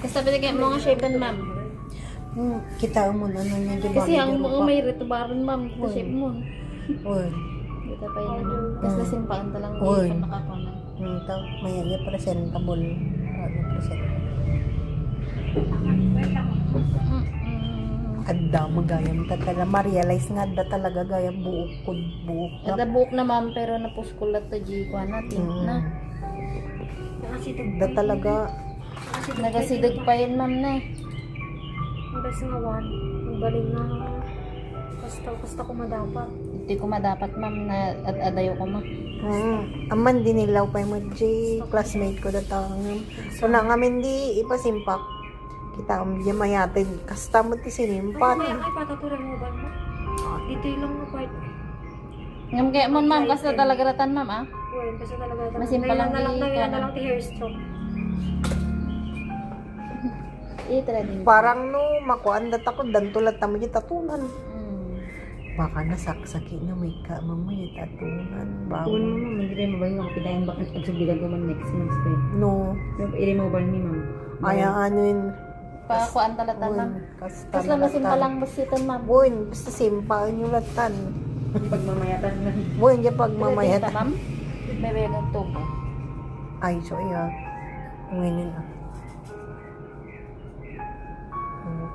Kasi sabi kayak mga shapen, ma'am. Kita mo na niya di ba? Kasi ang mga may ritubaran, ma'am. Ito shape mo. Uy. Dito pa yun. Kasi nasimpaan talang Uy. di pa nakakona. May presentable. Presentable. Adda magayam ta tala ma-realize nga adda talaga gayam buok. Ada buhok na, ma'am, pero napuskulat to G. Kuha na, tint na. Adda talaga. Nagasidag pa yun, ma'am, na. Basta nga one. Ang galing na. Basta ko madapat. Hindi ko madapat, ma'am, na adayo ko, ma'am. Aman din nilaw pa mo J classmate ko datang. So na ngamin di ipasimpak. Kita am di mayatin kasta mo ti sinimpat. Ay, patatuloy mo ba mo? Dito lang mo part. Ngam kaya mo, ma'am, kasi talaga ratan, ma'am, ah. Uy, basta talaga. Masimple lang Ngayon na lang ti hair stroke. Itra din. Parang no makuan dat ako dantulat ta mo di tatunan. Baka nasaksaki na may ka mamay tatunan. Kung mo, mag-ire mo ba yung pidayan bakit agsubigan ko man next month eh. No. Ire mo ba ni ma'am? Aya anuin. Pakuan talatan, ma'am. Kasta Tapos lang masimpa lang basitan, ma'am. Buin, basta simpa yung latan. Pagmamayatan na. Buin, di pagmamayat. Pagmamayat. Ma'am, may bayag tubo. Ay, so iya. Ngayon na.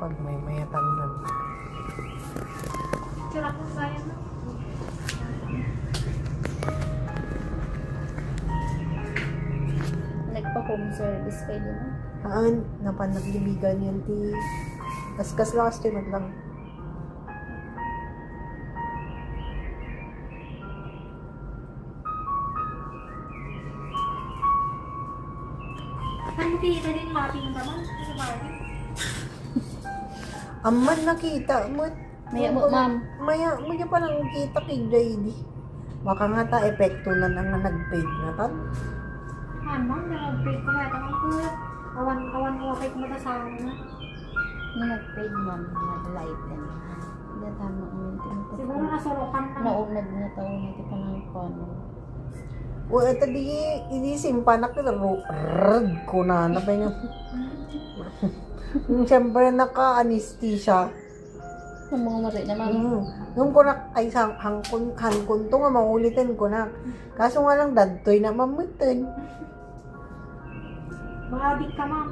Pag may mayatan na. Sarap mo kaya na. Nagpa-home service kayo din, ma'am. Napanaglibigan yan ti. Kaskas lang, estimate lang. Saan mo kita din mapping naman? Sa Barbie? Aman nakita mo. Maya mo, ma'am. Maya mo niya pa nang kita kay JD. Baka nga ta epekto na nang nag-paid na tan. Ma'am, nag-break ko na. Tamang ko. Awan mo kay kumatasama na. Nung nag-paid, ma'am, mag-light din. Hindi tama ang maintain ko. Siguro nasorokan na. Naunag na taon na ito pa ng kono. O eto di simpa na kita rrrd ko na pa yung siyempre naka-anesthesia. Ang mga mari na, ma'am. Nung ko na ay hangkon to nga maulitin ko na. Kaso nga lang dadtoy na mamutin. Mahabit ka, ma'am.